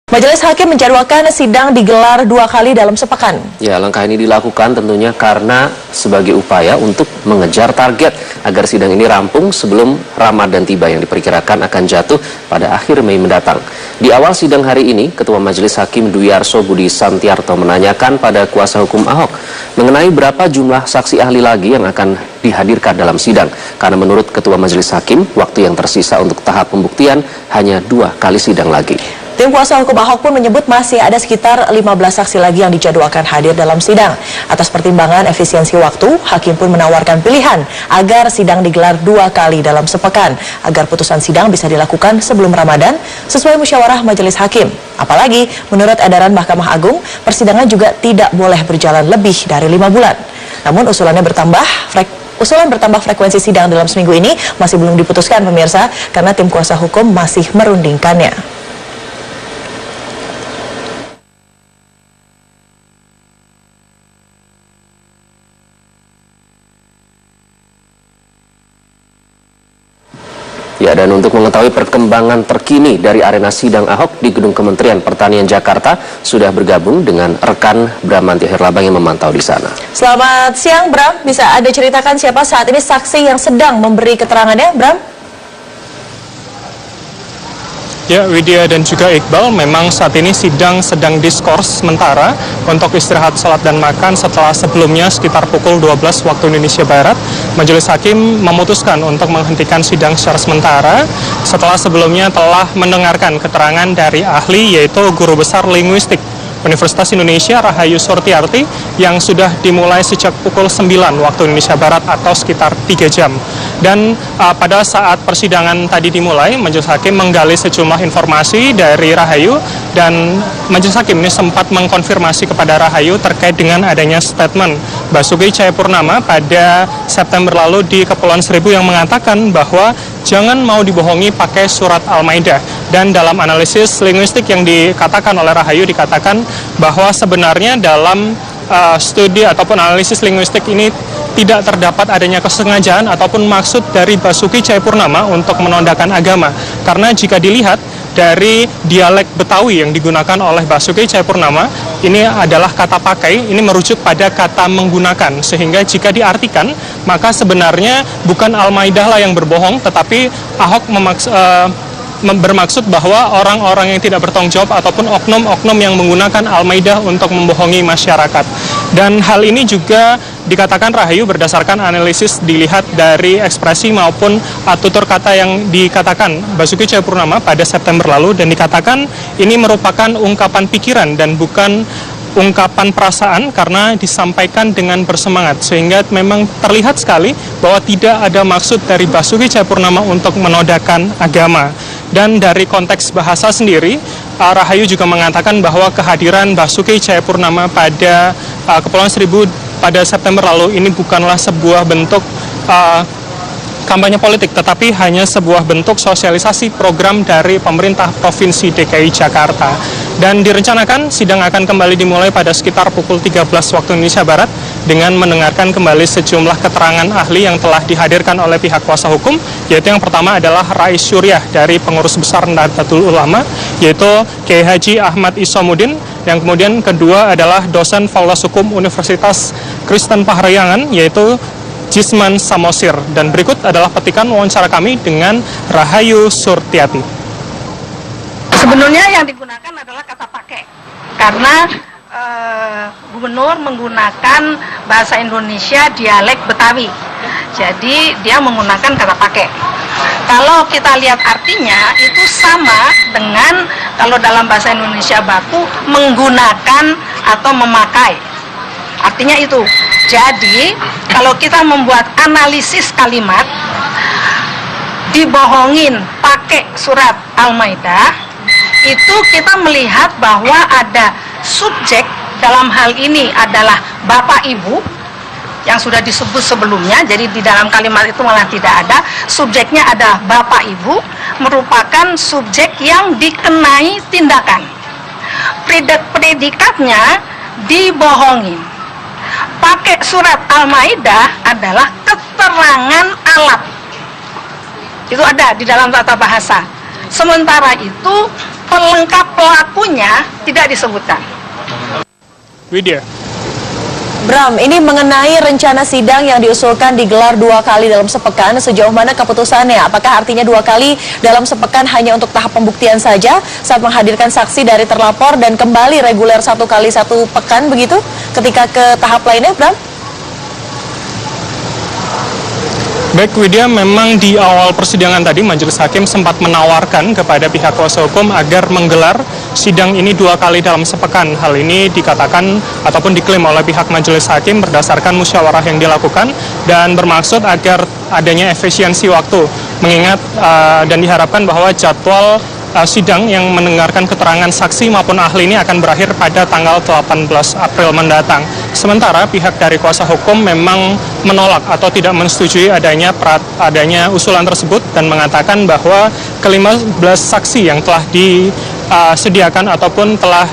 Majelis Hakim menjadwalkan sidang digelar 2 kali dalam sepekan. Ya, langkah ini dilakukan tentunya karena sebagai upaya untuk mengejar target agar sidang ini rampung sebelum Ramadan tiba yang diperkirakan akan jatuh pada akhir Mei mendatang. Di awal sidang hari ini, Ketua Majelis Hakim Dwi Arso Budi Santiarto menanyakan pada kuasa hukum Ahok mengenai berapa jumlah saksi ahli lagi yang akan dihadirkan dalam sidang. Karena menurut Ketua Majelis Hakim, waktu yang tersisa untuk tahap pembuktian hanya 2 kali sidang lagi. Tim kuasa hukum Ahok pun menyebut masih ada sekitar 15 saksi lagi yang dijadwalkan hadir dalam sidang. Atas pertimbangan efisiensi waktu, Hakim pun menawarkan pilihan agar sidang digelar 2 kali dalam sepekan, agar putusan sidang bisa dilakukan sebelum Ramadan sesuai musyawarah Majelis Hakim. Apalagi, menurut edaran Mahkamah Agung, persidangan juga tidak boleh berjalan lebih dari 5 bulan. Namun usulan bertambah frekuensi sidang dalam seminggu ini masih belum diputuskan, pemirsa, karena tim kuasa hukum masih merundingkannya. Ya, dan untuk mengetahui perkembangan terkini dari arena sidang Ahok di Gedung Kementerian Pertanian Jakarta, sudah bergabung dengan rekan Bramanti Herlambang yang memantau di sana. Selamat siang, Bram. Bisa Anda ceritakan siapa saat ini saksi yang sedang memberi keterangannya, Bram? Ya, Widya dan juga Iqbal, memang saat ini sidang sedang diskors sementara untuk istirahat sholat dan makan setelah sebelumnya sekitar pukul 12 waktu Indonesia Barat. Majelis Hakim memutuskan untuk menghentikan sidang secara sementara setelah sebelumnya telah mendengarkan keterangan dari ahli, yaitu Guru Besar Linguistik Universitas Indonesia Rahayu Surtiarti yang sudah dimulai sejak pukul 9 waktu Indonesia Barat atau sekitar 3 jam. Dan pada saat persidangan tadi dimulai, Majelis Hakim menggali sejumlah informasi dari Rahayu, dan Majelis Hakim ini sempat mengkonfirmasi kepada Rahayu terkait dengan adanya statement Basuki Cahayapurnama pada September lalu di Kepulauan Seribu yang mengatakan bahwa jangan mau dibohongi pakai surat Al-Maidah. Dan dalam analisis linguistik yang dikatakan oleh Rahayu, dikatakan bahwa sebenarnya dalam studi ataupun analisis linguistik ini tidak terdapat adanya kesengajaan ataupun maksud dari Basuki Cahayapurnama untuk menodaikan agama. Karena jika dilihat dari dialek Betawi yang digunakan oleh Basuki Cahayapurnama, ini adalah kata pakai, ini merujuk pada kata menggunakan, sehingga jika diartikan maka sebenarnya bukan Al-Maidah lah yang berbohong, tetapi Ahok bermaksud bahwa orang-orang yang tidak bertanggung jawab ataupun oknum-oknum yang menggunakan Al-Maidah untuk membohongi masyarakat. Dan hal ini juga dikatakan Rahayu berdasarkan analisis dilihat dari ekspresi maupun tutur kata yang dikatakan Basuki Cahayapurnama pada September lalu, dan dikatakan ini merupakan ungkapan pikiran dan bukan ungkapan perasaan karena disampaikan dengan bersemangat, sehingga memang terlihat sekali bahwa tidak ada maksud dari Basuki Cahayapurnama untuk menodaikan agama. Dan dari konteks bahasa sendiri, Rahayu juga mengatakan bahwa kehadiran Basuki Cahayapurnama pada Kepulauan Seribu pada September lalu ini bukanlah sebuah bentuk kampanye politik, tetapi hanya sebuah bentuk sosialisasi program dari pemerintah Provinsi DKI Jakarta. Dan direncanakan sidang akan kembali dimulai pada sekitar pukul 13 waktu Indonesia Barat dengan mendengarkan kembali sejumlah keterangan ahli yang telah dihadirkan oleh pihak kuasa hukum, yaitu yang pertama adalah Rais Syuriah dari Pengurus Besar Nahdlatul Ulama, yaitu Kiai Haji Ahmad Isomuddin, yang kemudian kedua adalah dosen Fakultas Hukum Universitas Kristen Parahyangan, yaitu Jisman Samosir. Dan berikut adalah petikan wawancara kami dengan Rahayu Surtiarti. Sebenarnya yang digunakan adalah kata pakai, karena gubernur menggunakan bahasa Indonesia dialek Betawi, jadi dia menggunakan kata pakai. Kalau kita lihat artinya itu sama dengan kalau dalam bahasa Indonesia baku menggunakan atau memakai, artinya itu. Jadi kalau kita membuat analisis kalimat dibohongin pakai surat Al-Maidah, itu kita melihat bahwa ada subjek, dalam hal ini adalah Bapak Ibu yang sudah disebut sebelumnya, jadi di dalam kalimat itu malah tidak ada, subjeknya ada Bapak Ibu, merupakan subjek yang dikenai tindakan. Predikatnya dibohongin. Pakai surat Al-Maidah adalah keterangan alat. Itu ada di dalam tata bahasa. Sementara itu pelengkap pelakunya tidak disebutkan. Widya. Bram, ini mengenai rencana sidang yang diusulkan digelar 2 kali dalam sepekan, sejauh mana keputusannya? Apakah artinya 2 kali dalam sepekan hanya untuk tahap pembuktian saja saat menghadirkan saksi dari terlapor dan kembali reguler 1 kali 1 pekan begitu ketika ke tahap lainnya, Bram? Baik Widya, memang di awal persidangan tadi Majelis Hakim sempat menawarkan kepada pihak kuasa hukum agar menggelar sidang ini 2 kali dalam sepekan. Hal ini dikatakan ataupun diklaim oleh pihak Majelis Hakim berdasarkan musyawarah yang dilakukan dan bermaksud agar adanya efisiensi waktu. Mengingat dan diharapkan bahwa jadwal sidang yang mendengarkan keterangan saksi maupun ahli ini akan berakhir pada tanggal 18 April mendatang. Sementara pihak dari kuasa hukum memang menolak atau tidak menyetujui adanya usulan tersebut dan mengatakan bahwa ke-15 saksi yang telah disediakan ataupun telah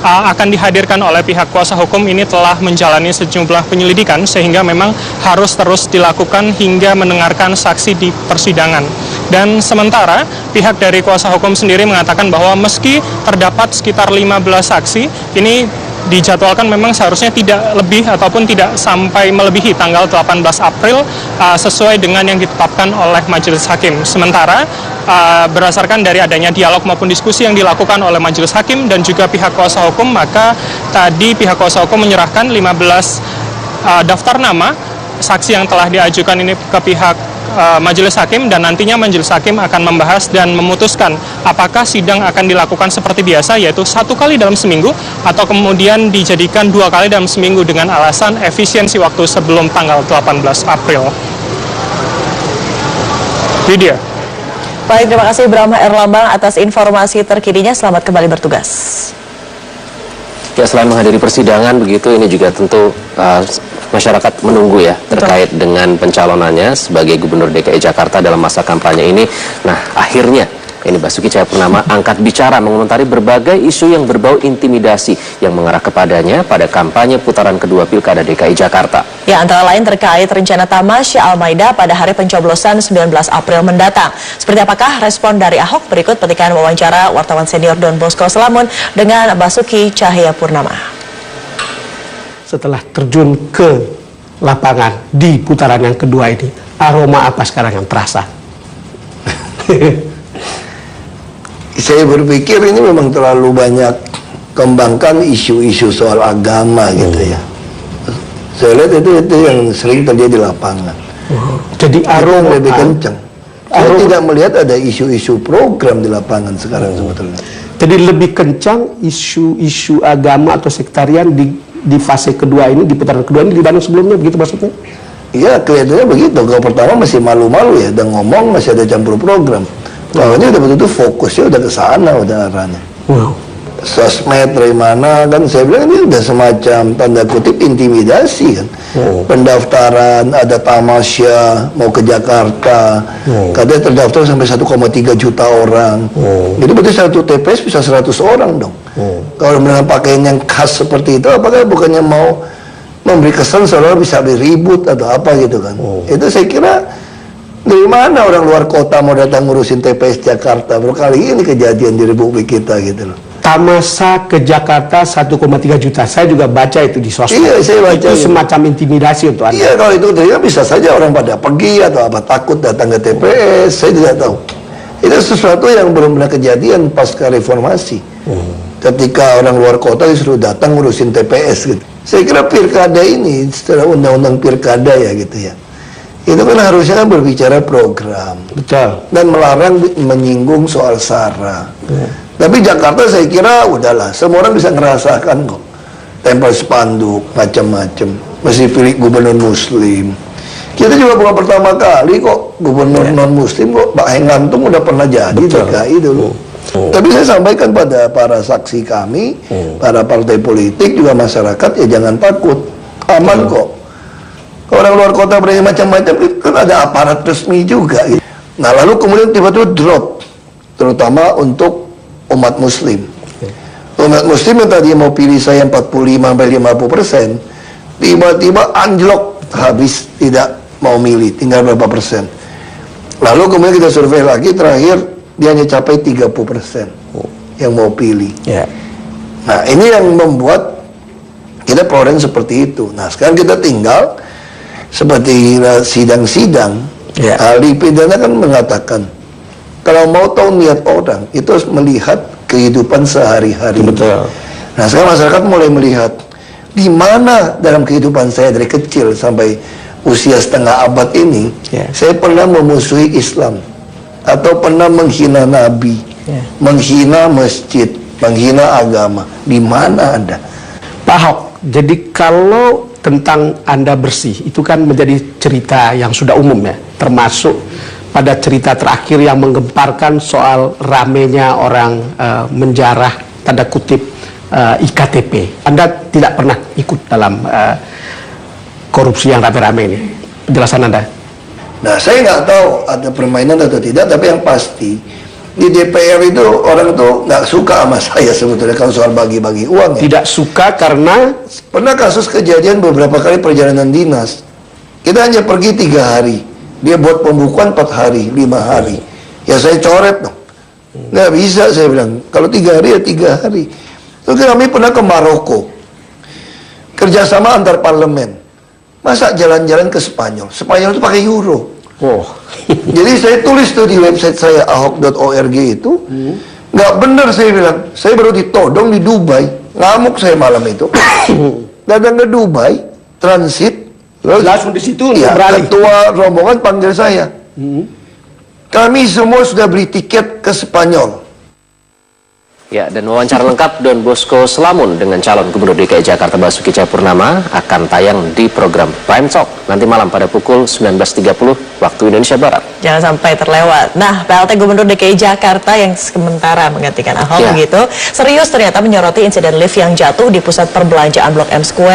akan dihadirkan oleh pihak kuasa hukum ini telah menjalani sejumlah penyelidikan sehingga memang harus terus dilakukan hingga mendengarkan saksi di persidangan. Dan sementara pihak dari kuasa hukum sendiri mengatakan bahwa meski terdapat sekitar 15 saksi, ini dijadwalkan memang seharusnya tidak lebih ataupun tidak sampai melebihi tanggal 18 April sesuai dengan yang ditetapkan oleh Majelis Hakim. Sementara berdasarkan dari adanya dialog maupun diskusi yang dilakukan oleh Majelis Hakim dan juga pihak kuasa hukum, maka tadi pihak kuasa hukum menyerahkan 15 daftar nama saksi yang telah diajukan ini ke pihak Majelis Hakim dan nantinya Majelis Hakim akan membahas dan memutuskan apakah sidang akan dilakukan seperti biasa, yaitu 1 kali dalam seminggu atau kemudian dijadikan 2 kali dalam seminggu dengan alasan efisiensi waktu sebelum tanggal 18 April. Widya. Baik, terima kasih Brahma Erlambang atas informasi terkininya. Selamat kembali bertugas. Ya, selain menghadiri persidangan begitu, ini juga tentu masyarakat menunggu ya terkait dengan pencalonannya sebagai Gubernur DKI Jakarta dalam masa kampanye ini. Nah, akhirnya ini Basuki Cahayapurnama angkat bicara mengomentari berbagai isu yang berbau intimidasi yang mengarah kepadanya pada kampanye putaran kedua Pilkada DKI Jakarta. Ya, antara lain terkait rencana Tamasya Al-Maida pada hari pencoblosan 19 April mendatang. Seperti apakah respon dari Ahok? Berikut petikan wawancara wartawan senior Don Bosco Selamun dengan Basuki Cahayapurnama. Setelah terjun ke lapangan di putaran yang kedua ini, aroma apa sekarang yang terasa? Saya berpikir ini memang terlalu banyak kembangkan isu-isu soal agama gitu ya. Saya lihat itu yang sering terjadi di lapangan. Jadi aroma lebih kencang. Saya tidak melihat ada isu-isu program di lapangan sekarang sebetulnya. Jadi lebih kencang isu-isu agama atau sektarian di fase kedua ini, di putaran kedua ini dibanding sebelumnya, begitu maksudnya? Iya, kelihatannya begitu. Kalau pertama masih malu-malu ya, dan ngomong masih ada campur program. Kalau ini udah betul-betul fokusnya udah ke sana, udah arahnya. Wow. Sosmed dari mana kan, saya bilang ini udah semacam tanda kutip intimidasi kan. Pendaftaran, ada tamasya mau ke Jakarta, katanya terdaftar sampai 1,3 juta orang. Itu berarti satu TPS bisa 100 orang dong. Kalau dengan pakaian yang khas seperti itu, apakah bukannya mau memberi kesan seolah bisa beribut atau apa gitu kan? Itu saya kira dari mana orang luar kota mau datang ngurusin TPS Jakarta? Baru kali ini kejadian di Republik kita gitu loh. Tamasa ke Jakarta 1,3 juta. Saya juga baca itu di sosmed. Iya, saya baca itu semacam intimidasi untuk Anda. Iya, kalau itu terjadi bisa saja orang pada pergi atau apa, takut datang ke TPS, saya tidak tahu. Itu sesuatu yang belum pernah kejadian pasca reformasi. Ketika orang luar kota disuruh datang ngurusin TPS gitu. Saya kira pilkada ini setelah undang-undang pilkada ya gitu ya. Itu kan harusnya berbicara program. Betul. Dan melarang menyinggung soal SARA. Tapi Jakarta saya kira udahlah, semua orang bisa ngerasakan kok. Tempel spanduk, macam-macam. Masih pilih gubernur muslim. Kita juga bukan pertama kali kok gubernur non-muslim kok. Pak Hengantung udah pernah jadi DKI dulu. Tapi saya sampaikan pada para saksi kami, para partai politik, juga masyarakat, ya jangan takut. Aman kok. Kalau orang luar kota berani macam-macam, itu kan ada aparat resmi juga. Gitu. Nah lalu kemudian tiba-tiba drop. Terutama untuk umat muslim. Umat muslim yang tadi mau pilih saya 45-50%, tiba-tiba anjlok, habis tidak mau milih, tinggal berapa persen. Lalu kemudian kita survei lagi, terakhir dia hanya capai 30%. yang mau pilih. Ya. Nah, ini yang membuat kita problem seperti itu. Nah, sekarang kita tinggal seperti sidang-sidang. Ya. Ahli pidana kan mengatakan, kalau mau tahu niat orang, itu harus melihat kehidupan sehari-hari. Betul. Nah, sekarang masyarakat mulai melihat, di mana dalam kehidupan saya dari kecil sampai usia setengah abad ini, saya pernah memusuhi Islam, atau pernah menghina Nabi, menghina masjid, menghina agama. Di mana ada? Pak Ahok, jadi kalau tentang Anda bersih, itu kan menjadi cerita yang sudah umum ya, termasuk pada cerita terakhir yang menggemparkan soal ramenya orang menjarah, tanda kutip, IKTP. Anda tidak pernah ikut dalam korupsi yang rame-rame ini. Penjelasan Anda? Nah, saya nggak tahu ada permainan atau tidak, tapi yang pasti di DPR itu orang tuh nggak suka sama saya sebetulnya kalau soal bagi-bagi uang. Ya. Tidak suka karena Pernah kasus kejadian beberapa kali perjalanan dinas. Kita hanya pergi 3 hari. Dia buat pembukuan 4 hari, 5 hari. Ya saya coret dong. Nggak bisa saya bilang. Kalau 3 hari ya 3 hari. Terus kami pernah ke Maroko. Kerjasama antar parlemen. Masa jalan-jalan ke Spanyol? Spanyol itu pakai euro. oh. Jadi saya tulis tuh di website saya ahok.org itu. Nggak benar saya bilang. Saya baru ditodong di Dubai. Ngamuk saya malam itu. Datang ke Dubai, transit. Langsung di situ Ya, beralih. ketua rombongan panggil saya. Kami semua sudah beli tiket ke Spanyol. Ya, dan wawancara lengkap Don Bosco Slamun dengan calon Gubernur DKI Jakarta Basuki Cahayapurnama akan tayang di program Prime Talk nanti malam pada pukul 19.30 waktu Indonesia Barat. Jangan sampai terlewat. Nah, PLT Gubernur DKI Jakarta yang sementara menggantikan Ahok Ya. begitu, serius ternyata menyoroti insiden lift yang jatuh di pusat perbelanjaan Blok M Square.